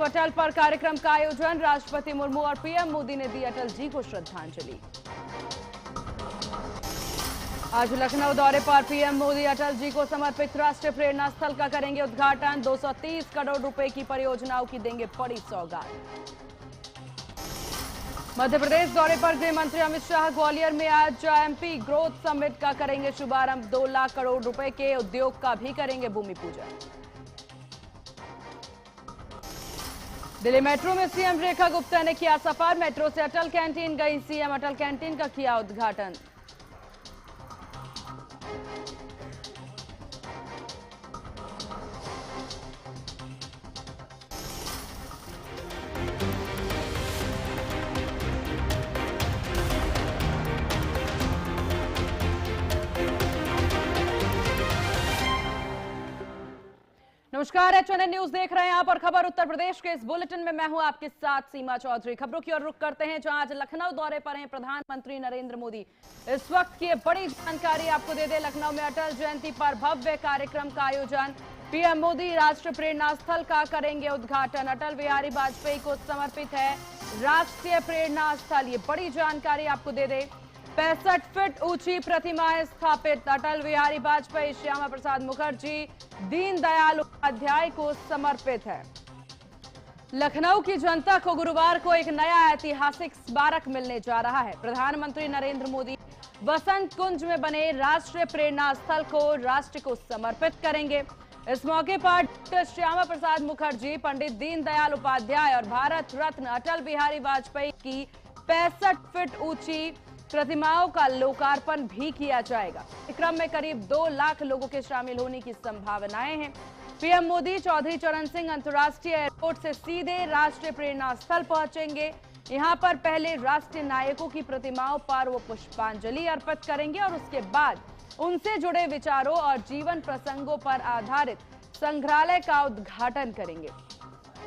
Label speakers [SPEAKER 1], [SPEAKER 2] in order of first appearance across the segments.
[SPEAKER 1] अटल पर कार्यक्रम का आयोजन, राष्ट्रपति मुर्मू और पीएम मोदी ने दी अटल जी को श्रद्धांजलि। आज लखनऊ दौरे पर पीएम मोदी अटल जी को समर्पित राष्ट्रीय प्रेरणा स्थल का करेंगे उद्घाटन। 230 करोड़ रुपए की परियोजनाओं की देंगे बड़ी सौगात। मध्य प्रदेश दौरे पर गृह मंत्री अमित शाह ग्वालियर में आज एमपी ग्रोथ समिट का करेंगे शुभारंभ। 2 लाख करोड़ रुपए के उद्योग का भी करेंगे भूमि पूजन। दिल्ली मेट्रो में सीएम रेखा गुप्ता ने किया सफर। मेट्रो से अटल कैंटीन गई सीएम, अटल कैंटीन का किया उद्घाटन। नमस्कार, एचएनएन न्यूज देख रहे हैं आप और खबर उत्तर प्रदेश के इस बुलेटिन में मैं हूं आपके साथ सीमा चौधरी। खबरों की ओर रुख करते हैं जहां आज लखनऊ दौरे पर हैं प्रधानमंत्री नरेंद्र मोदी। इस वक्त की बड़ी जानकारी आपको दे दें, लखनऊ में अटल जयंती पर भव्य कार्यक्रम का आयोजन। पीएम मोदी राष्ट्रीय प्रेरणा स्थल का करेंगे उद्घाटन। अटल बिहारी वाजपेयी को समर्पित है राष्ट्रीय प्रेरणा स्थल, ये बड़ी जानकारी आपको दे दें। 65 फीट ऊंची प्रतिमाएं स्थापित। अटल बिहारी वाजपेयी, श्यामा प्रसाद मुखर्जी, दीनदयाल उपाध्याय को समर्पित है। लखनऊ की जनता को गुरुवार को एक नया ऐतिहासिक स्मारक मिलने जा रहा है। प्रधानमंत्री नरेंद्र मोदी वसंत कुंज में बने राष्ट्रीय प्रेरणा स्थल को राष्ट्र को समर्पित करेंगे। इस मौके पर डॉक्टर श्यामा प्रसाद मुखर्जी, पंडित दीनदयाल उपाध्याय और भारत रत्न अटल बिहारी वाजपेयी की 65 फीट ऊंची प्रतिमाओं का लोकार्पण भी किया जाएगा। कार्यक्रम में करीब 2 लाख लोगों के शामिल होने की संभावनाएं हैं। पीएम मोदी चौधरी चरण सिंह अंतर्राष्ट्रीय एयरपोर्ट से सीधे राष्ट्रीय प्रेरणा स्थल पहुंचेंगे। यहां पर पहले राष्ट्रीय नायकों की प्रतिमाओं पर वो पुष्पांजलि अर्पित करेंगे और उसके बाद उनसे जुड़े विचारों और जीवन प्रसंगों पर आधारित संग्रहालय का उद्घाटन करेंगे।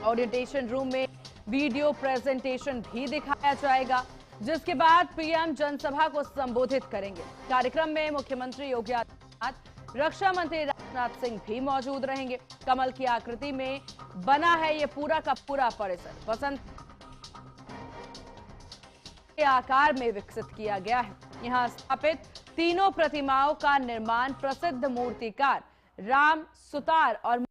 [SPEAKER 1] ओरिएंटेशन रूम में वीडियो प्रेजेंटेशन भी दिखाया जाएगा, जिसके बाद पीएम जनसभा को संबोधित करेंगे। कार्यक्रम में मुख्यमंत्री योगी आदित्यनाथ, रक्षा मंत्री राजनाथ सिंह भी मौजूद रहेंगे। कमल की आकृति में बना है ये पूरा का पूरा परिसर। वसंत के आकार में विकसित किया गया है। यहां स्थापित तीनों प्रतिमाओं का निर्माण प्रसिद्ध मूर्तिकार राम सुतार और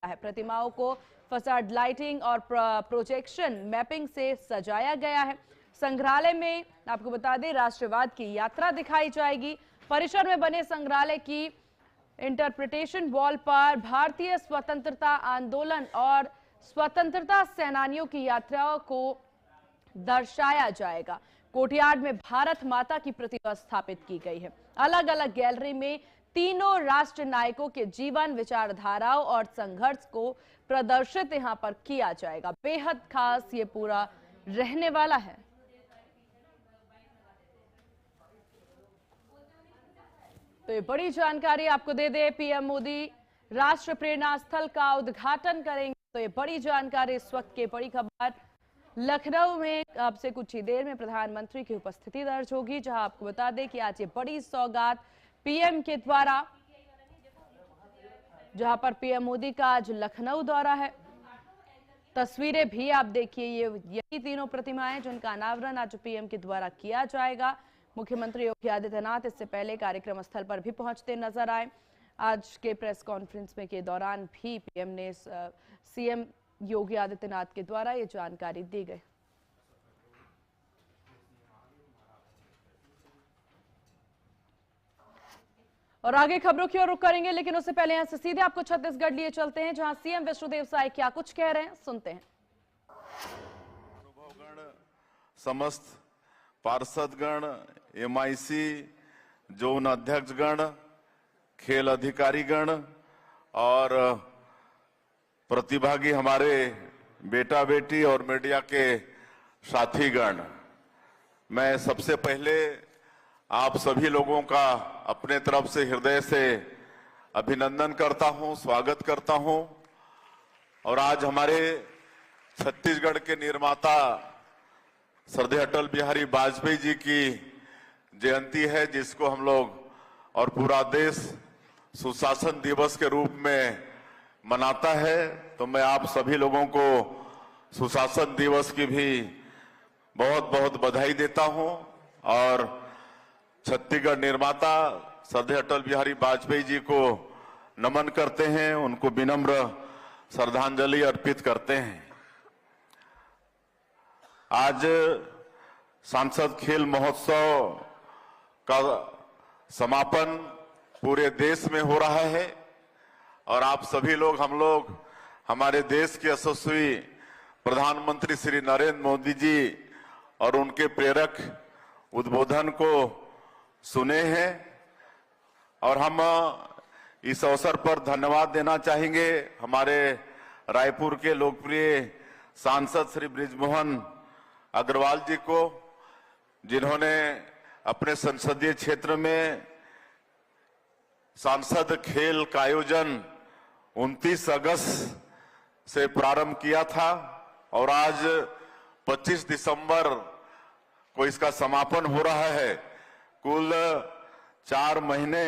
[SPEAKER 1] प्रतिमाओं को फसाड लाइटिंग और प्रोजेक्शन मैपिंग से सजाया गया है। संग्रहालय में आपको बता दें राष्ट्रवाद की यात्रा दिखाई जाएगी। परिसर में बने संग्रहालय की इंटरप्रिटेशन वॉल पर भारतीय स्वतंत्रता आंदोलन और स्वतंत्रता सेनानियों की यात्राओं को दर्शाया जाएगा। कोर्टयार्ड में भारत माता की प्रतिमा स्थापित की गई है। अलग अलग गैलरी में तीनों राष्ट्र नायकों के जीवन, विचारधाराओं और संघर्ष को प्रदर्शित यहां पर किया जाएगा। बेहद खास ये पूरा रहने वाला है। तो ये बड़ी जानकारी आपको दे दे, पीएम मोदी राष्ट्र प्रेरणा स्थल का उद्घाटन करेंगे। तो ये बड़ी जानकारी, इस वक्त की बड़ी खबर। लखनऊ में आपसे कुछ ही देर में प्रधानमंत्री की उपस्थिति दर्ज होगी, जहां आपको बता दें कि आज ये बड़ी सौगात पीएम के द्वारा, जहां पर पीएम मोदी का आज लखनऊ दौरा है। तस्वीरें भी आप देखिए, यही तीनों प्रतिमाएं जिनका अनावरण आज पीएम के द्वारा किया जाएगा। मुख्यमंत्री योगी आदित्यनाथ इससे पहले कार्यक्रम स्थल पर भी पहुंचते नजर आए। आज के प्रेस कॉन्फ्रेंस में के दौरान भी पीएम ने सीएम योगी आदित्यनाथ के द्वारा ये जानकारी दी गई। और आगे खबरों की ओर रुख करेंगे, लेकिन उससे पहले यहां से सीधे आपको छत्तीसगढ़ लिए चलते हैं, जहां सीएम विष्णुदेव साय क्या कुछ कह रहे हैं, सुनते हैं।
[SPEAKER 2] अनुभवगण, समस्त पार्षदगण, एमआईसी जोन अध्यक्षगण, खेल अधिकारीगण और प्रतिभागी हमारे बेटा बेटी और मीडिया के साथीगण, मैं सबसे पहले आप सभी लोगों का अपने तरफ से हृदय से अभिनंदन करता हूं, स्वागत करता हूं। और आज हमारे छत्तीसगढ़ के निर्माता श्रद्धेय अटल बिहारी वाजपेयी जी की जयंती है, जिसको हम लोग और पूरा देश सुशासन दिवस के रूप में मनाता है, तो मैं आप सभी लोगों को सुशासन दिवस की भी बहुत बहुत बधाई देता हूं और छत्तीसगढ़ निर्माता श्रद्धेय अटल बिहारी वाजपेयी जी को नमन करते हैं, उनको विनम्र श्रद्धांजलि अर्पित करते हैं। आज सांसद खेल महोत्सव का समापन पूरे देश में हो रहा है और आप सभी लोग, हम लोग हमारे देश के यशस्वी प्रधानमंत्री श्री नरेंद्र मोदी जी और उनके प्रेरक उद्बोधन को सुने हैं और हम इस अवसर पर धन्यवाद देना चाहेंगे हमारे रायपुर के लोकप्रिय सांसद श्री बृजमोहन अग्रवाल जी को, जिन्होंने अपने संसदीय क्षेत्र में सांसद खेल का आयोजन 29 अगस्त से प्रारंभ किया था और आज 25 दिसंबर को इसका समापन हो रहा है। कुल 4 महीने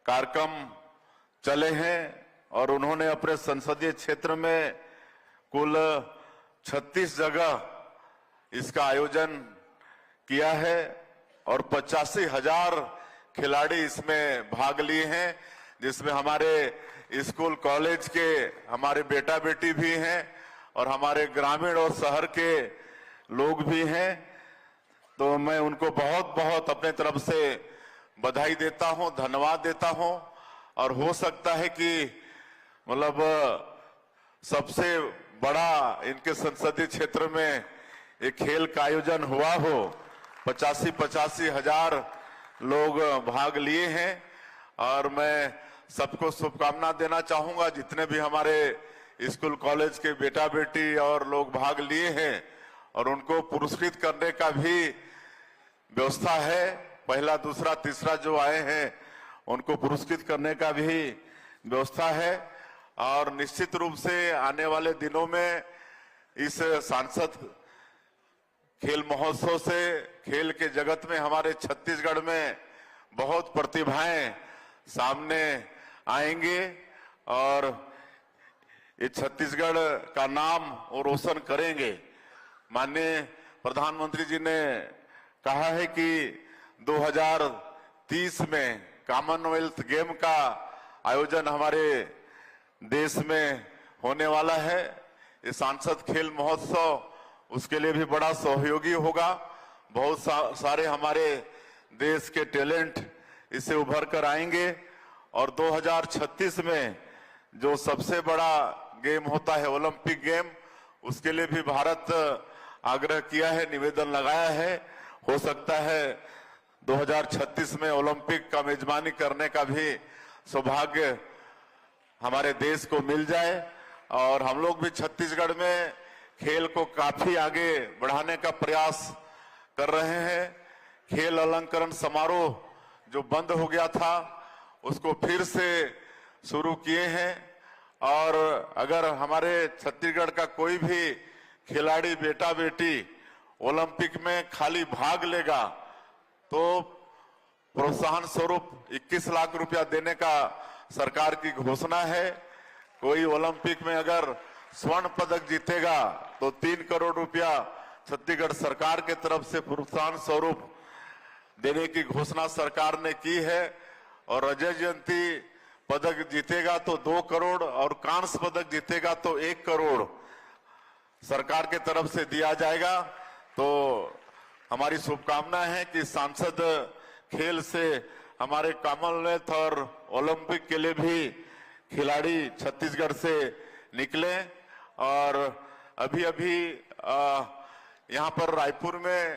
[SPEAKER 2] कार्यक्रम चले हैं और उन्होंने अपने संसदीय क्षेत्र में कुल 36 जगह इसका आयोजन किया है और 85,000 खिलाड़ी इसमें भाग लिए हैं, जिसमें हमारे स्कूल कॉलेज के हमारे बेटा बेटी भी हैं और हमारे ग्रामीण और शहर के लोग भी हैं। तो मैं उनको बहुत बहुत अपने तरफ से बधाई देता हूं, धन्यवाद देता हूं और हो सकता है कि मतलब सबसे बड़ा इनके संसदीय क्षेत्र में एक खेल का आयोजन हुआ हो। 85 हजार लोग भाग लिए हैं और मैं सबको शुभकामना देना चाहूंगा, जितने भी हमारे स्कूल कॉलेज के बेटा बेटी और लोग भाग लिए हैं और उनको पुरस्कृत करने का भी व्यवस्था है। पहला, दूसरा, तीसरा जो आए हैं उनको पुरस्कृत करने का भी व्यवस्था है और निश्चित रूप से आने वाले दिनों में इस सांसद खेल महोत्सव से खेल के जगत में हमारे छत्तीसगढ़ में बहुत प्रतिभाएं सामने आएंगे और ये छत्तीसगढ़ का नाम और रोशन करेंगे। माननीय प्रधानमंत्री जी ने कहा है कि 2030 में कॉमनवेल्थ गेम का आयोजन हमारे देश में होने वाला है। ये सांसद खेल महोत्सव उसके लिए भी बड़ा सहयोगी होगा। बहुत सारे हमारे देश के टैलेंट इससे उभर कर आएंगे और 2036 में जो सबसे बड़ा गेम होता है ओलंपिक गेम, उसके लिए भी भारत आग्रह किया है, निवेदन लगाया है। हो सकता है 2036 में ओलंपिक का मेजबानी करने का भी सौभाग्य हमारे देश को मिल जाए और हम लोग भी छत्तीसगढ़ में खेल को काफी आगे बढ़ाने का प्रयास कर रहे हैं। खेल अलंकरण समारोह जो बंद हो गया था उसको फिर से शुरू किए हैं और अगर हमारे छत्तीसगढ़ का कोई भी खिलाड़ी बेटा बेटी ओलंपिक में खाली भाग लेगा तो प्रोत्साहन स्वरूप 21 लाख रुपया देने का सरकार की घोषणा है। कोई ओलंपिक में अगर स्वर्ण पदक जीतेगा तो 3 करोड़ रुपया छत्तीसगढ़ सरकार के तरफ से प्रोत्साहन स्वरूप देने की घोषणा सरकार ने की है और रजत जयंती पदक जीतेगा तो 2 करोड़ और कांस्य पदक जीतेगा तो 1 करोड़ सरकार के तरफ से दिया जाएगा। तो हमारी शुभकामना है कि सांसद खेल से हमारे कॉमनवेल्थ और ओलंपिक के लिए भी खिलाड़ी छत्तीसगढ़ से निकले और अभी अभी यहाँ पर रायपुर में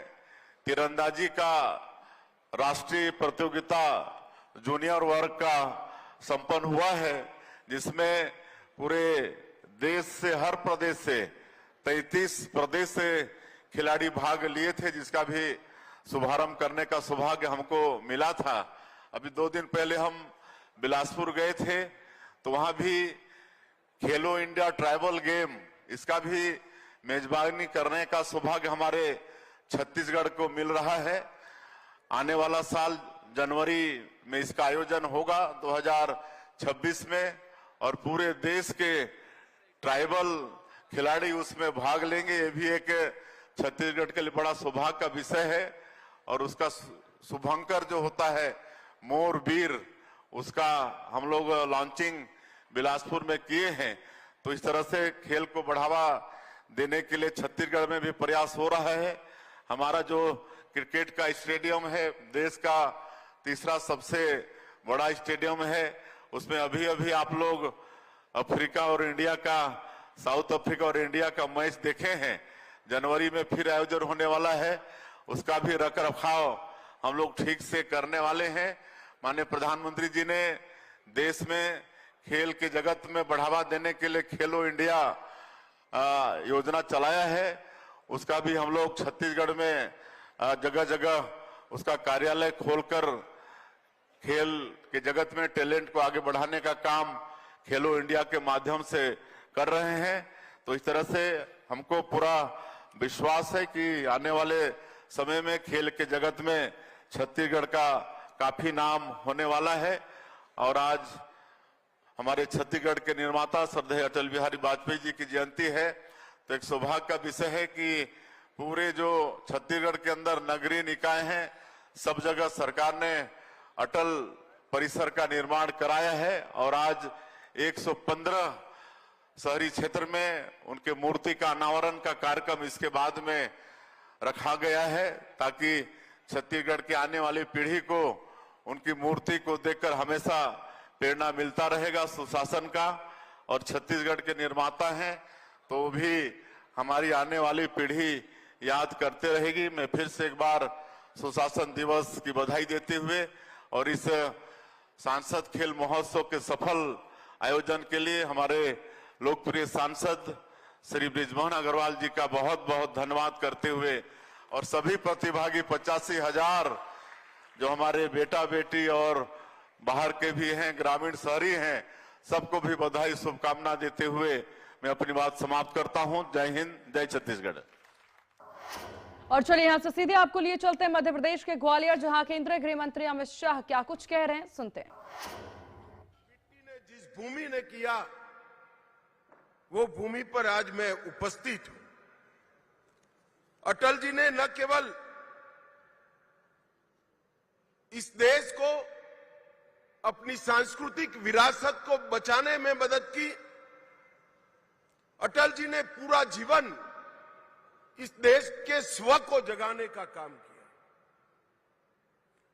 [SPEAKER 2] तीरंदाजी का राष्ट्रीय प्रतियोगिता जूनियर वर्ग का संपन्न हुआ है, जिसमें पूरे देश से, हर प्रदेश से 33 प्रदेश से खिलाड़ी भाग लिए थे, जिसका भी शुभारंभ करने का सौभाग्य हमको मिला था। अभी 2 दिन पहले हम बिलासपुर गए थे तो वहां भी खेलो इंडिया ट्राइबल गेम, इसका भी मेजबानी करने का सौभाग्य हमारे छत्तीसगढ़ को मिल रहा है। आने वाला साल जनवरी में इसका आयोजन होगा 2026 में और पूरे देश के ट्राइबल खिलाड़ी उसमें भाग लेंगे। ये भी एक छत्तीसगढ़ के लिए बड़ा सौभाग्य का विषय है। और उसका शुभंकर जो होता है मोर वीर, उसका हम लोग लॉन्चिंग बिलासपुर में किए हैं। तो इस तरह से खेल को बढ़ावा देने के लिए छत्तीसगढ़ में भी प्रयास हो रहा है। हमारा जो क्रिकेट का स्टेडियम है, देश का तीसरा सबसे बड़ा स्टेडियम है, उसमें अभी अभी आप लोग अफ्रीका और इंडिया का, साउथ अफ्रीका और इंडिया का मैच देखे हैं। जनवरी में फिर आयोजन होने वाला है, उसका भी रख रखाव हम लोग ठीक से करने वाले हैं। माननीय प्रधानमंत्री जी ने देश में खेल के जगत में बढ़ावा देने के लिए खेलो इंडिया योजना चलाया है। उसका भी हम लोग छत्तीसगढ़ में जगह जगह उसका कार्यालय खोलकर खेल के जगत में टैलेंट को आगे बढ़ाने का काम खेलो इंडिया के माध्यम से कर रहे हैं। तो इस तरह से हमको पूरा विश्वास है कि आने वाले समय में खेल के जगत में छत्तीसगढ़ का काफी नाम होने वाला है। और आज हमारे छत्तीसगढ़ के निर्माता श्रद्धेय अटल बिहारी वाजपेयी जी की जयंती है। तो एक सौभाग्य का विषय है कि पूरे जो छत्तीसगढ़ के अंदर नगरीय निकाय हैं, सब जगह सरकार ने अटल परिसर का निर्माण कराया है। और आज 115 शहरी क्षेत्र में उनके मूर्ति का अनावरण का कार्यक्रम इसके बाद में रखा गया है, ताकि छत्तीसगढ़ की आने वाली पीढ़ी को उनकी मूर्ति को देखकर हमेशा प्रेरणा मिलता रहेगा सुशासन का। और छत्तीसगढ़ के निर्माता हैं तो भी हमारी आने वाली पीढ़ी याद करते रहेगी। मैं फिर से एक बार सुशासन दिवस की बधाई देते हुए और इस सांसद खेल महोत्सव के सफल आयोजन के लिए हमारे लोकप्रिय सांसद श्री बृजमोहन अग्रवाल जी का बहुत बहुत धन्यवाद करते हुए और सभी प्रतिभागी 85,000 जो हमारे बेटा बेटी और बाहर के भी हैं, ग्रामीण शहरी हैं, सबको भी बधाई शुभकामना देते हुए मैं अपनी बात समाप्त करता हूं। जय हिंद, जय छत्तीसगढ़।
[SPEAKER 1] और चलिए यहां से सीधे आपको लिए चलते हैं मध्य प्रदेश के ग्वालियर, जहां केंद्रीय गृह मंत्री अमित शाह क्या कुछ कह रहे हैं, सुनते हैं।
[SPEAKER 3] मिट्टी ने जिस भूमि ने किया वो भूमि पर आज मैं उपस्थित हूं। अटल जी ने न केवल इस देश को अपनी सांस्कृतिक विरासत को बचाने में मदद की, अटल जी ने पूरा जीवन इस देश के स्व को जगाने का काम किया।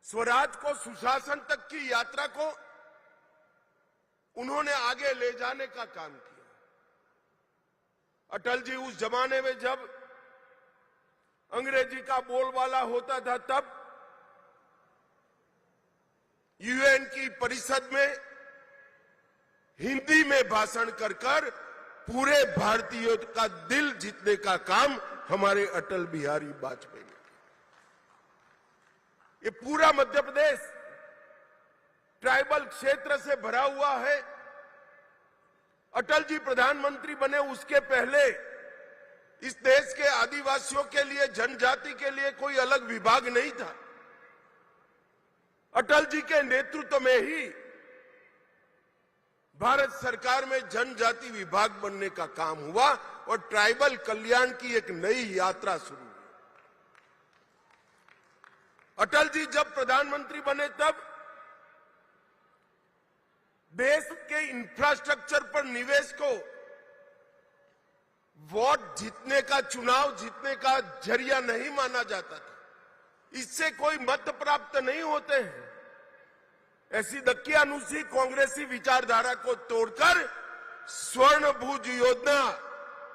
[SPEAKER 3] स्वराज को, सुशासन तक की यात्रा को उन्होंने आगे ले जाने का काम किया। अटल जी उस जमाने में जब अंग्रेजी का बोलबाला होता था, तब यूएन की परिषद में हिंदी में भाषण कर कर पूरे भारतीयों का दिल जीतने का काम हमारे अटल बिहारी वाजपेयी ने किया। ये पूरा मध्य प्रदेश ट्राइबल क्षेत्र से भरा हुआ है। अटल जी प्रधानमंत्री बने उसके पहले इस देश के आदिवासियों के लिए, जनजाति के लिए कोई अलग विभाग नहीं था। अटल जी के नेतृत्व में ही भारत सरकार में जनजाति विभाग बनने का काम हुआ और ट्राइबल कल्याण की एक नई यात्रा शुरू हुई। अटल जी जब प्रधानमंत्री बने तब देश के इंफ्रास्ट्रक्चर पर निवेश को वोट जीतने का, चुनाव जीतने का जरिया नहीं माना जाता था। इससे कोई मत प्राप्त नहीं होते हैं। ऐसी दकियानुसी कांग्रेसी विचारधारा को तोड़कर स्वर्ण भुज योजना,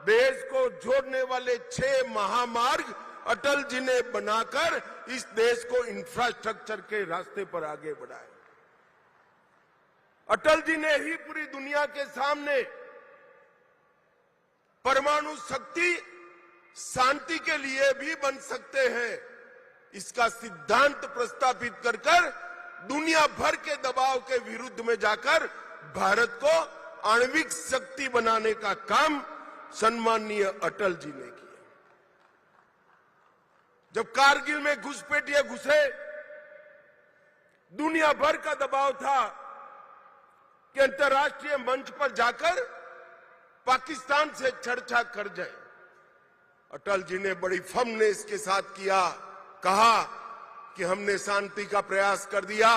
[SPEAKER 3] देश को जोड़ने वाले 6 महामार्ग अटल जी ने बनाकर इस देश को इंफ्रास्ट्रक्चर के रास्ते पर आगे बढ़ाया। अटल जी ने ही पूरी दुनिया के सामने परमाणु शक्ति शांति के लिए भी बन सकते हैं, इसका सिद्धांत प्रस्तावित कर कर दुनिया भर के दबाव के विरुद्ध में जाकर भारत को आणविक शक्ति बनाने का काम सम्माननीय अटल जी ने किया। जब कारगिल में घुसपैठिए घुसे, दुनिया भर का दबाव था कि अंतर्राष्ट्रीय मंच पर जाकर पाकिस्तान से चर्चा कर जाए। अटल जी ने बड़ी फर्मनेस के साथ कहा कि हमने शांति का प्रयास कर दिया,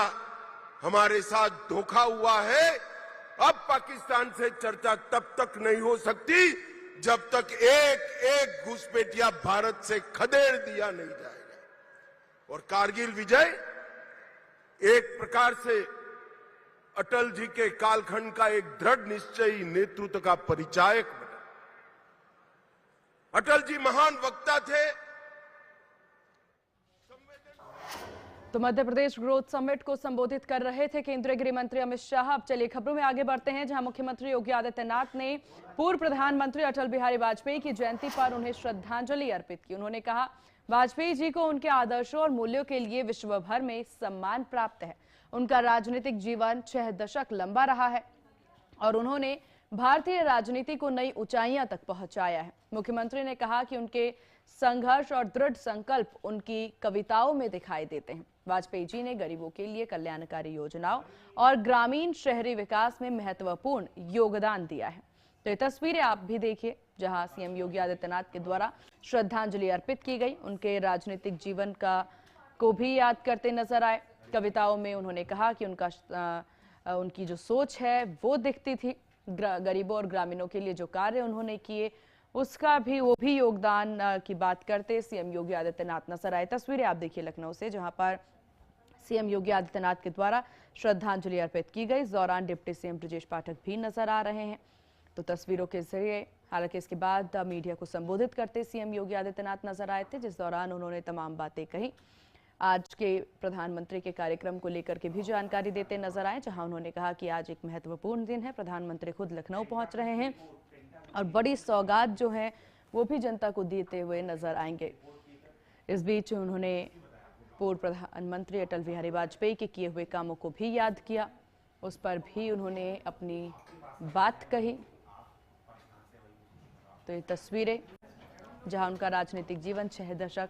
[SPEAKER 3] हमारे साथ धोखा हुआ है। अब पाकिस्तान से चर्चा तब तक नहीं हो सकती जब तक एक एक घुसपैठिया भारत से खदेड़ दिया नहीं जाएगा। और कारगिल विजय एक प्रकार से अटल जी के कालखंड का एक दृढ़ निश्चयी नेतृत्व का परिचायक बना। अटल जी महान वक्ता थे।
[SPEAKER 1] तो मध्य प्रदेश ग्रोथ समिट को संबोधित कर रहे थे केंद्रीय गृह मंत्री अमित शाह। अब चलिए खबरों में आगे बढ़ते हैं, जहां मुख्यमंत्री योगी आदित्यनाथ ने पूर्व प्रधानमंत्री अटल बिहारी वाजपेयी की जयंती पर उन्हें श्रद्धांजलि अर्पित की। उन्होंने कहा, वाजपेयी जी को उनके आदर्शों और मूल्यों के लिए विश्व भर में सम्मान प्राप्त है। उनका राजनीतिक जीवन 6 दशक लंबा रहा है और उन्होंने भारतीय राजनीति को नई ऊंचाइयां तक पहुंचाया है। मुख्यमंत्री ने कहा कि उनके संघर्ष और दृढ़ संकल्प उनकी कविताओं में दिखाई देते हैं। वाजपेयी जी ने गरीबों के लिए कल्याणकारी योजनाओं और ग्रामीण शहरी विकास में महत्वपूर्ण योगदान दिया है। तो ये तस्वीरें आप भी देखिए, जहां सीएम योगी आदित्यनाथ के द्वारा श्रद्धांजलि अर्पित की गई। उनके राजनीतिक जीवन को भी याद करते नजर आए। कविताओं में उन्होंने कहा कि उनकी जो सोच है वो दिखती थी। गरीबों और ग्रामीणों के लिए जो कार्य उन्होंने किए उसका भी योगदान की बात करते सीएम योगी आदित्यनाथ नजर आए। तस्वीरें आप देखिए लखनऊ से, जहां पर सीएम योगी आदित्यनाथ के द्वारा श्रद्धांजलि अर्पित की गई। इस दौरान डिप्टी सीएम ब्रजेश पाठक भी नजर आ रहे हैं। तो तस्वीरों के जरिए, हालांकि इसके बाद मीडिया को संबोधित करते सीएम योगी आदित्यनाथ नजर आए थे, जिस दौरान उन्होंने तमाम बातें कही। आज के प्रधानमंत्री के कार्यक्रम को लेकर के भी जानकारी देते नजर आए, जहां उन्होंने कहा कि आज एक महत्वपूर्ण दिन है। प्रधानमंत्री खुद लखनऊ पहुंच रहे हैं और बड़ी सौगात जो है वो भी जनता को देते हुए नजर आएंगे। इस बीच उन्होंने पूर्व प्रधानमंत्री अटल बिहारी वाजपेयी के किए हुए कामों को भी याद किया, उस पर भी उन्होंने अपनी बात कही। तो ये तस्वीरें, जहां उनका राजनीतिक जीवन 6 दशक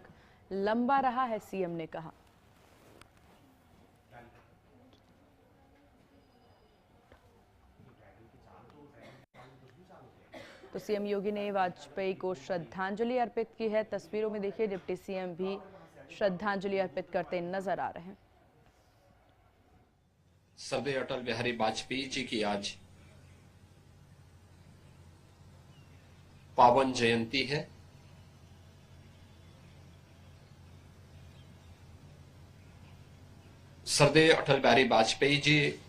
[SPEAKER 1] लंबा रहा है, सीएम ने कहा। तो सीएम योगी ने वाजपेयी को श्रद्धांजलि अर्पित की है। तस्वीरों में देखिए, डिप्टी सीएम भी श्रद्धांजलि अर्पित करते नजर आ रहे हैं।
[SPEAKER 4] सरदेव अटल बिहारी वाजपेयी जी की आज पावन जयंती है। सरदेव अटल बिहारी वाजपेयी जी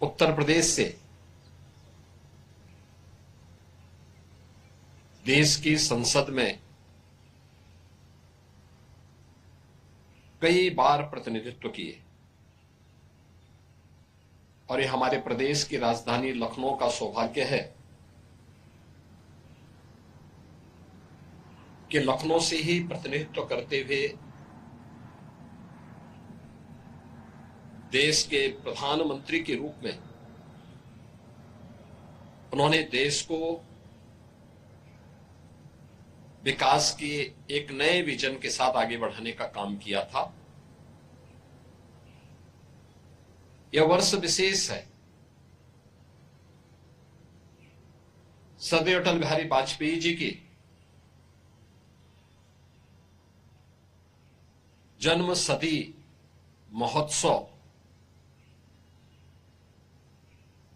[SPEAKER 4] उत्तर प्रदेश से देश की संसद में कई बार प्रतिनिधित्व किए और ये हमारे प्रदेश की राजधानी लखनऊ का सौभाग्य है कि लखनऊ से ही प्रतिनिधित्व करते हुए देश के प्रधानमंत्री के रूप में उन्होंने देश को विकास के एक नए विजन के साथ आगे बढ़ाने का काम किया था। यह वर्ष विशेष है। सरदेव अटल बिहारी वाजपेयी जी की जन्म शती महोत्सव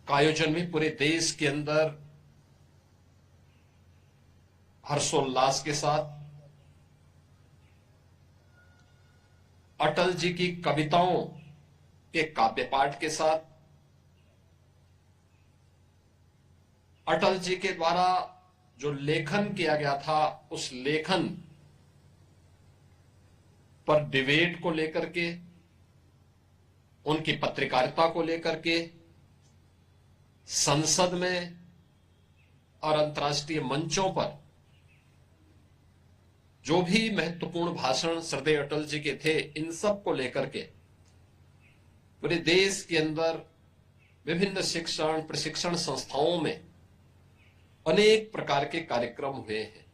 [SPEAKER 4] का आयोजन भी पूरे देश के अंदर हर्षोल्लास के साथ अटल जी की कविताओं के काव्य पाठ के साथ, अटल जी के द्वारा जो लेखन किया गया था उस लेखन पर डिबेट को लेकर के, उनकी पत्रकारिता को लेकर के संसद में और अंतर्राष्ट्रीय मंचों पर जो भी महत्वपूर्ण भाषण सरदेव अटल जी के थे, इन सब को लेकर के पूरे देश के अंदर विभिन्न शिक्षण प्रशिक्षण संस्थाओं में अनेक प्रकार के कार्यक्रम हुए हैं।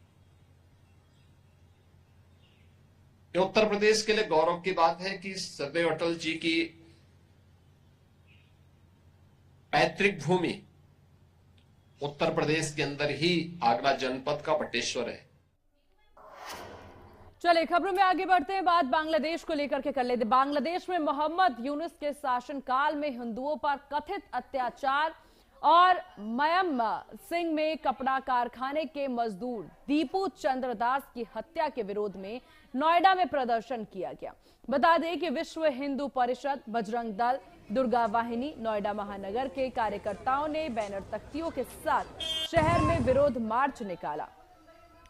[SPEAKER 4] ये उत्तर प्रदेश के लिए गौरव की बात है कि सरदेव अटल जी की पैतृक भूमि उत्तर प्रदेश के अंदर ही आगरा जनपद का बटेश्वर है।
[SPEAKER 1] चलिए खबरों में आगे बढ़ते हैं। बात बांग्लादेश को लेकर के कर लेते। बांग्लादेश में मोहम्मद यूनुस के शासनकाल में हिंदुओं पर कथित अत्याचार और मयम सिंह में कपड़ा कारखाने के मजदूर दीपू चंद्र दास की हत्या के विरोध में नोएडा में प्रदर्शन किया गया। बता दें कि विश्व हिंदू परिषद, बजरंग दल, दुर्गा वाहिनी, नोएडा महानगर के कार्यकर्ताओं ने बैनर तख्तियों के साथ शहर में विरोध मार्च निकाला।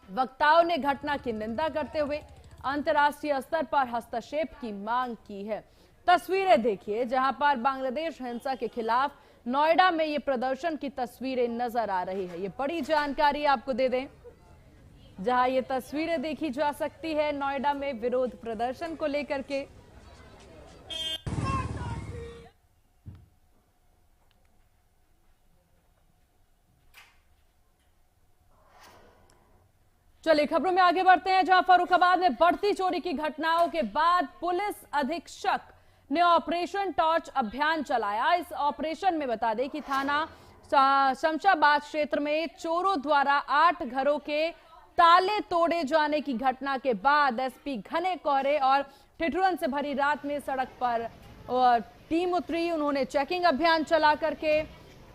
[SPEAKER 1] वक्ताओं ने घटना की निंदा करते हुए अंतर्राष्ट्रीय स्तर पर हस्तक्षेप की मांग की है। तस्वीरें देखिए जहां पर बांग्लादेश हिंसा के खिलाफ नोएडा में ये प्रदर्शन की तस्वीरें नजर आ रही है। ये बड़ी जानकारी आपको दे दें, जहां ये तस्वीरें देखी जा सकती है नोएडा में विरोध प्रदर्शन को लेकर के। चलिए खबरों में आगे बढ़ते हैं, जहां फर्रुखाबाद में बढ़ती चोरी की घटनाओं के बाद पुलिस अधीक्षक ने ऑपरेशन टॉर्च अभियान चलाया। इस ऑपरेशन में बता दें कि थाना शमशाबाद क्षेत्र में चोरों द्वारा 8 घरों के ताले तोड़े जाने की घटना के बाद एसपी घने कोहरे और ठिठुरन से भरी रात में सड़क पर टीम उतरी। उन्होंने चेकिंग अभियान चला करके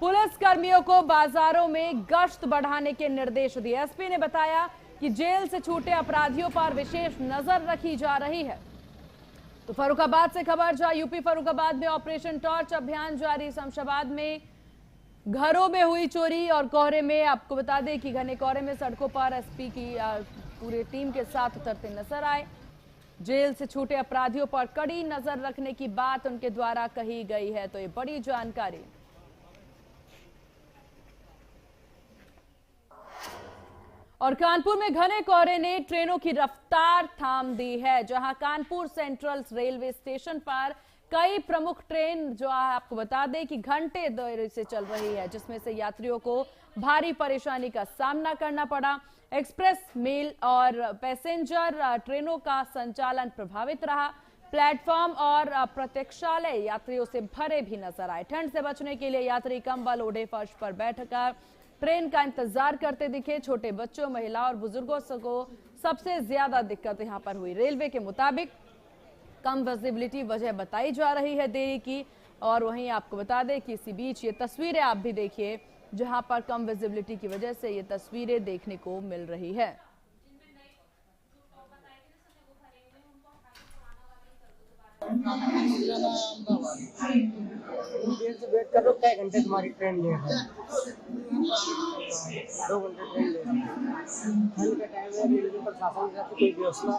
[SPEAKER 1] पुलिस कर्मियों को बाजारों में गश्त बढ़ाने के निर्देश दिए। एसपी ने बताया कि जेल से छूटे अपराधियों पर विशेष नजर रखी जा रही है। तो फर्रुखाबाद से खबर, जहां यूपी फर्रुखाबाद में ऑपरेशन टॉर्च अभियान जारी। शमशाबाद में घरों में हुई चोरी और कोहरे में, आपको बता दें कि घने कोहरे में सड़कों पर एसपी की पूरी टीम के साथ उतरते नजर आए। जेल से छूटे अपराधियों पर कड़ी नजर रखने की बात उनके द्वारा कही गई है। तो ये बड़ी जानकारी। और कानपुर में घने कोहरे ने ट्रेनों की रफ्तार थाम दी है, जहां कानपुर सेंट्रल रेलवे स्टेशन पर कई प्रमुख ट्रेन जो आपको बता दें कि घंटे देर से चल रही है, जिसमें से यात्रियों को भारी परेशानी का सामना करना पड़ा। एक्सप्रेस, मेल और पैसेंजर ट्रेनों का संचालन प्रभावित रहा। प्लेटफॉर्म और प्रतीक्षालय यात्रियों से भरे भी नजर आए। ठंड से बचने के लिए यात्री कंबल ओढ़े फर्श पर बैठकर ट्रेन का इंतजार करते दिखे। छोटे बच्चों, महिला और बुजुर्गों को सबसे ज्यादा दिक्कत यहां पर हुई। रेलवे के मुताबिक कम विजिबिलिटी वजह बताई जा रही है देरी की। और वहीं आपको बता दें कि इसी बीच ये तस्वीरें आप भी देखिए, जहां पर कम विजिबिलिटी की वजह से ये तस्वीरें देखने को मिल रही है।
[SPEAKER 5] देर से वेट कर लो, 6 घंटे तुम्हारी ट्रेन लेट है, 2 घंटे ट्रेन लेट है। ठंड का टाइम है, रेलवे प्रशासन की तरफ से कोई व्यवस्था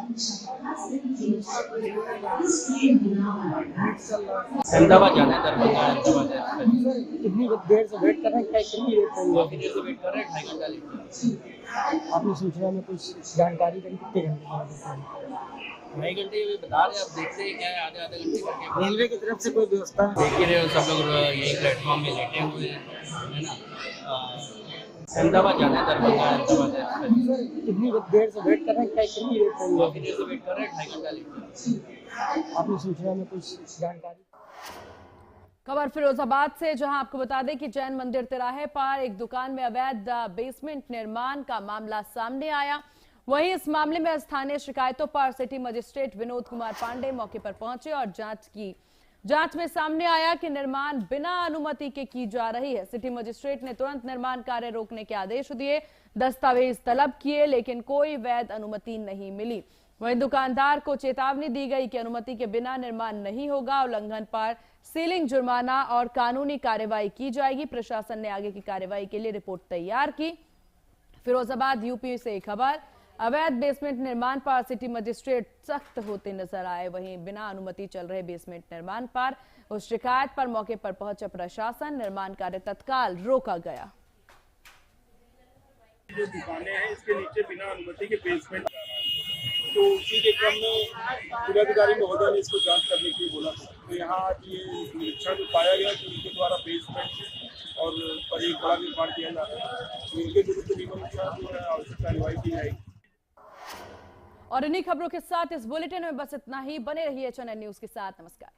[SPEAKER 6] अहमदाबाद जाना है, दरभंगा अहमदाबाद।
[SPEAKER 5] कितनी देर से वेट कर रहे हैं, कितनी देर ट्रेन
[SPEAKER 6] काफी देर से वेट कर रहे हैं, 2.5 घंटा लेट।
[SPEAKER 5] आपने सूचना में कुछ जानकारी करी कितने घंटे
[SPEAKER 6] 2.5 घंटे बता रहे हैं, अब देखते हैं क्या है, आधे घंटे करके।
[SPEAKER 5] रेलवे की तरफ से कोई व्यवस्था
[SPEAKER 6] देख ही रहे हो, सब लोग यही प्लेटफॉर्म में लेटे हुए हैं, है ना। अहमदाबाद जाना है, दरभंगा अहमदाबाद।
[SPEAKER 5] कितनी देर से वेट कर रहे हैं, कितनी देर ट्रेन
[SPEAKER 6] काफी देर से वेट कर रहे हैं, 2.5 घंटा लेट।
[SPEAKER 5] आपने सूचना में कुछ जानकारी।
[SPEAKER 1] खबर फिरोजाबाद से, जहां आपको बता दें कि जैन मंदिर तिराहे पर एक दुकान में अवैध बेसमेंट निर्माण का मामला सामने आया। वहीं इस मामले में स्थानीय शिकायतों पर सिटी मजिस्ट्रेट विनोद कुमार पांडे मौके पर पहुंचे और जांच की। जांच में सामने आया कि निर्माण बिना अनुमति के की जा रही है। सिटी मजिस्ट्रेट ने तुरंत निर्माण कार्य रोकने के आदेश दिए, दस्तावेज तलब किए, लेकिन कोई वैध अनुमति नहीं मिली। वहीं दुकानदार को चेतावनी दी गई कि अनुमति के बिना निर्माण नहीं होगा। उल्लंघन पर सीलिंग, जुर्माना और कानूनी कार्रवाई की जाएगी। प्रशासन ने आगे की कार्रवाई के लिए रिपोर्ट तैयार की। फिरोजाबाद यूपी से खबर, अवैध बेसमेंट निर्माण पर सिटी मजिस्ट्रेट सख्त होते नजर आए। वहीं बिना अनुमति चल रहे बेसमेंट निर्माण पर उस शिकायत पर मौके पर पहुंचा प्रशासन, निर्माण कार्य तत्काल रोका गया।
[SPEAKER 7] जो दुकानें हैं इसके नीचे बिना अनुमति के बेसमेंट, तो उसी के क्रम में जिलाधिकारी महोदय ने इसको जांच करने के लिए बोला। तो यहाँ आज ये निरीक्षण पाया गया कि इनके द्वारा बेसमेंट और पर एक बड़ा निर्माण किया जा रहा है, तो इनके विरुद्ध नियमानुसार जो है आवश्यक कार्रवाई की जाएगी।
[SPEAKER 1] और इन्हीं खबरों के साथ इस बुलेटिन में बस इतना ही। बने रहिए चैनल न्यूज के साथ। नमस्कार।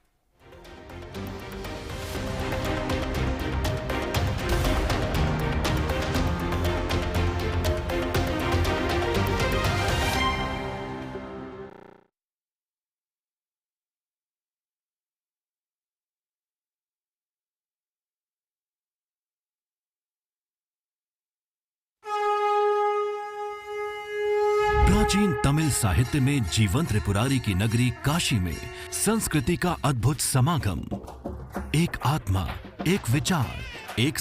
[SPEAKER 8] प्राचीन तमिल साहित्य में जीवंत त्रिपुरारी की नगरी काशी में संस्कृति का अद्भुत समागम। एक आत्मा, एक विचार, एक